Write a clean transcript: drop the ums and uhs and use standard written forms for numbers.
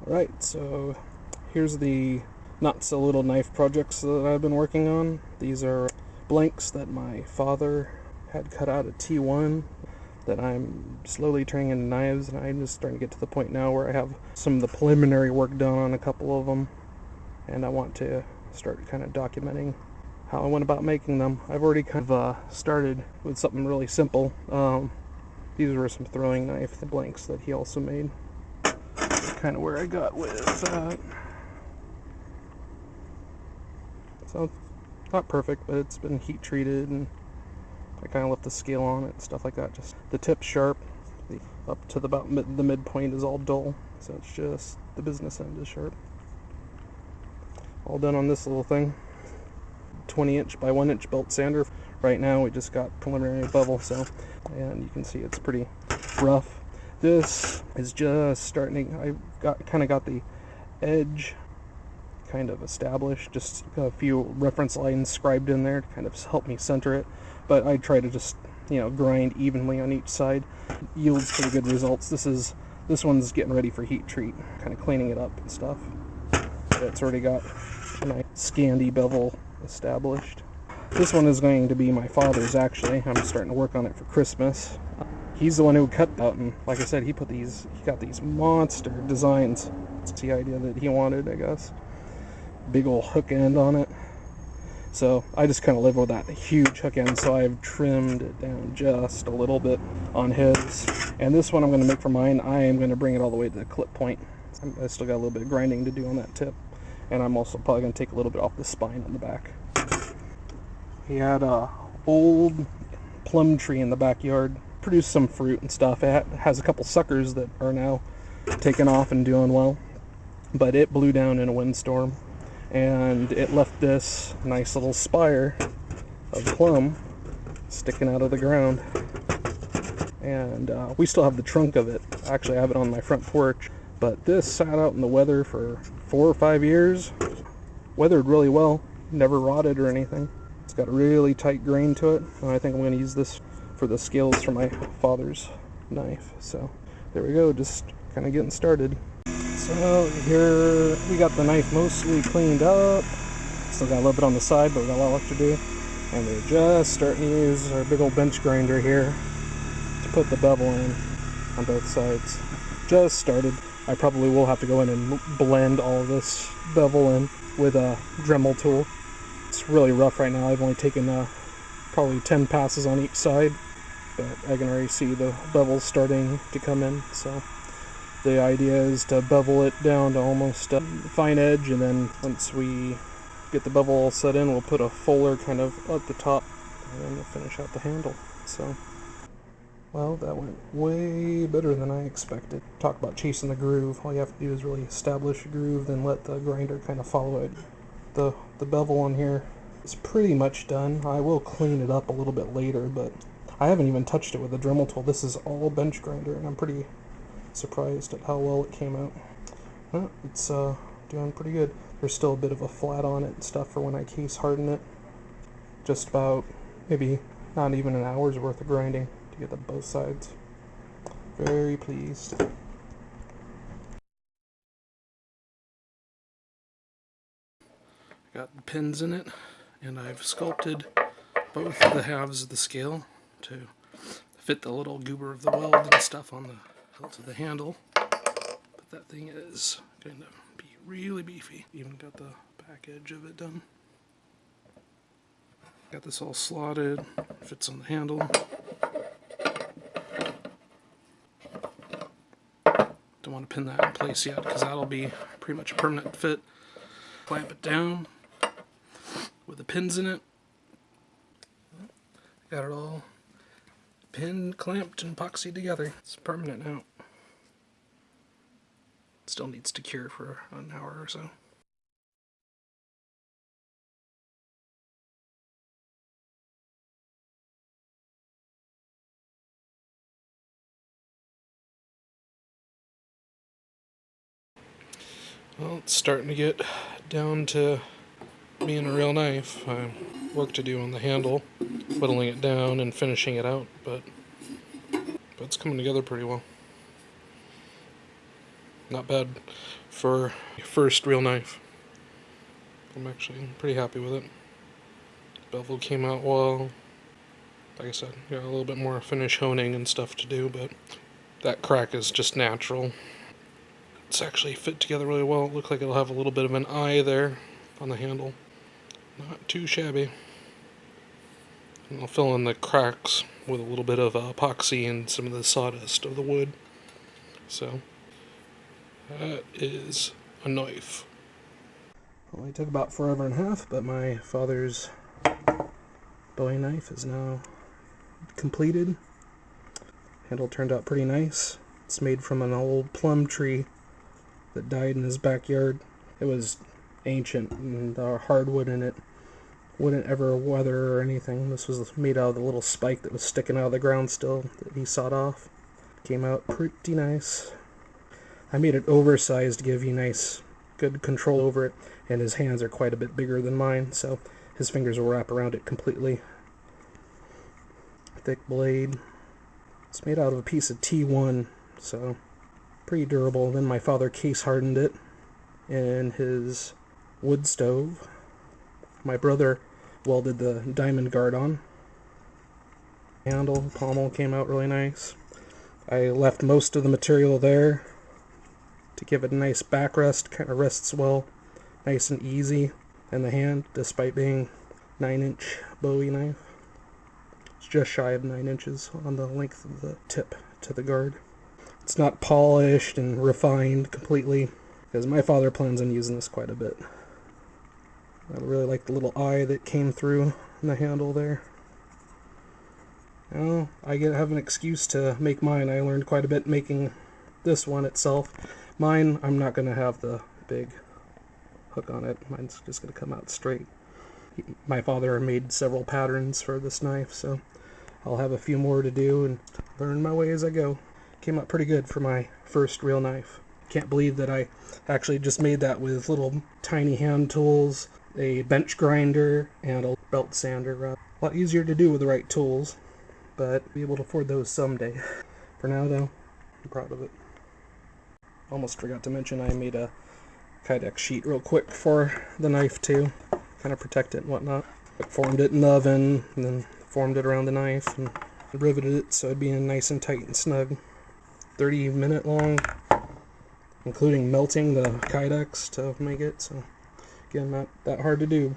Alright, so here's the not so little knife projects that I've been working on. These are blanks that my father had cut out at T1 that I'm slowly turning into knives, and I'm just starting to get to the point now where I have some of the preliminary work done on a couple of them, and I want to start kind of documenting how I went about making them. I've already kind of started with something really simple. These were some throwing knife blanks that he also made. Kind of where I got with that. So, not perfect, but it's been heat treated, and I kind of left the scale on it and stuff like that. Just the tip's sharp, up to about the midpoint is all dull, so it's just the business end is sharp. All done on this little thing. 20-inch by 1-inch belt sander. Right now we just got preliminary bevel, and you can see it's pretty rough. This is just starting. I kind of got the edge kind of established, just a few reference lines scribed in there to kind of help me center it. But I try to just, grind evenly on each side. Yields pretty good results. This one's getting ready for heat treat, kind of cleaning it up and stuff. But it's already got a nice Scandi bevel established. This one is going to be my father's, actually. I'm starting to work on it for Christmas. He's the one who cut out, and like I said, he got these monster designs. It's the idea that he wanted, I guess. Big old hook end on it. So I just kind of live with that huge hook end, so I've trimmed it down just a little bit on his. And this one I'm going to make for mine. I am going to bring it all the way to the clip point. I still got a little bit of grinding to do on that tip. And I'm also probably going to take a little bit off the spine on the back. He had a old plum tree in the backyard. Produced some fruit and stuff. It has a couple suckers that are now taking off and doing well. But it blew down in a windstorm. And it left this nice little spire of plum sticking out of the ground. And we still have the trunk of it. Actually, I have it on my front porch. But this sat out in the weather for 4 or 5 years. Weathered really well. Never rotted or anything. It's got a really tight grain to it. And I think I'm going to use this for the scales for my father's knife. So there we go, just kind of getting started. So here we got the knife mostly cleaned up. Still got a little bit on the side, but we got a lot left to do. And we're just starting to use our big old bench grinder here to put the bevel in on both sides. Just started. I probably will have to go in and blend all of this bevel in with a Dremel tool. It's really rough right now. I've only taken probably 10 passes on each side, but I can already see the bevel starting to come in. So the idea is to bevel it down to almost a fine edge, and then once we get the bevel all set in, we'll put a fuller kind of at the top, and then we'll finish out the handle. So, well, that went way better than I expected. Talk about chasing the groove. All you have to do is really establish a groove, then let the grinder kind of follow it. The bevel on here is pretty much done. I will clean it up a little bit later, but I haven't even touched it with a Dremel tool. This is all bench grinder, and I'm pretty surprised at how well it came out. Well, it's doing pretty good. There's still a bit of a flat on it and stuff for when I case harden it. Just about, maybe not even an hour's worth of grinding to get the both sides. Very pleased. Got pins in it, and I've sculpted both the halves of the scale to fit the little goober of the weld and stuff on the hilt of the handle. But that thing is going to be really beefy. Even got the back edge of it done. Got this all slotted, fits on the handle. Don't want to pin that in place yet, because that'll be pretty much a permanent fit. Clamp it down with the pins in it. Got it all pinned, clamped, and epoxied together. It's permanent now. Still needs to cure for an hour or so. Well, it's starting to get down to being a real knife. Work to do on the handle, whittling it down and finishing it out, but it's coming together pretty well. Not bad for your first real knife. I'm actually pretty happy with it. Bevel came out well. Like I said, got a little bit more finish honing and stuff to do, but that crack is just natural. It's actually fit together really well. It looks like it'll have a little bit of an eye there on the handle. Not too shabby. And I'll fill in the cracks with a little bit of epoxy and some of the sawdust of the wood. So, that is a knife. Well, it took about forever and a half, but my father's Bowie knife is now completed. Handle turned out pretty nice. It's made from an old plum tree that died in his backyard. It was ancient, and the hardwood in it wouldn't ever weather or anything. This was made out of the little spike that was sticking out of the ground still that he sawed off. Came out pretty nice. I made it oversized to give you nice, good control over it, and his hands are quite a bit bigger than mine, so his fingers will wrap around it completely. Thick blade. It's made out of a piece of T1, so pretty durable. Then my father case hardened it in his wood stove. My brother welded the diamond guard on. Handle, pommel came out really nice. I left most of the material there to give it a nice backrest. Kind of rests well, nice and easy in the hand, despite being 9-inch Bowie knife. It's just shy of 9 inches on the length of the tip to the guard. It's not polished and refined completely, because my father plans on using this quite a bit. I really like the little eye that came through in the handle there. Well, I have an excuse to make mine. I learned quite a bit making this one itself. Mine, I'm not going to have the big hook on it. Mine's just going to come out straight. My father made several patterns for this knife, so I'll have a few more to do and learn my way as I go. Came out pretty good for my first real knife. Can't believe that I actually just made that with little tiny hand tools, a bench grinder, and a belt sander. A lot easier to do with the right tools, but I'll be able to afford those someday. For now, though, I'm proud of it. Almost forgot to mention I made a Kydex sheet real quick for the knife too, kind of protect it and whatnot. I formed it in the oven, and then formed it around the knife, and riveted it so it'd be nice and tight and snug. 30-minute long, including melting the Kydex to make it, so again, not that hard to do.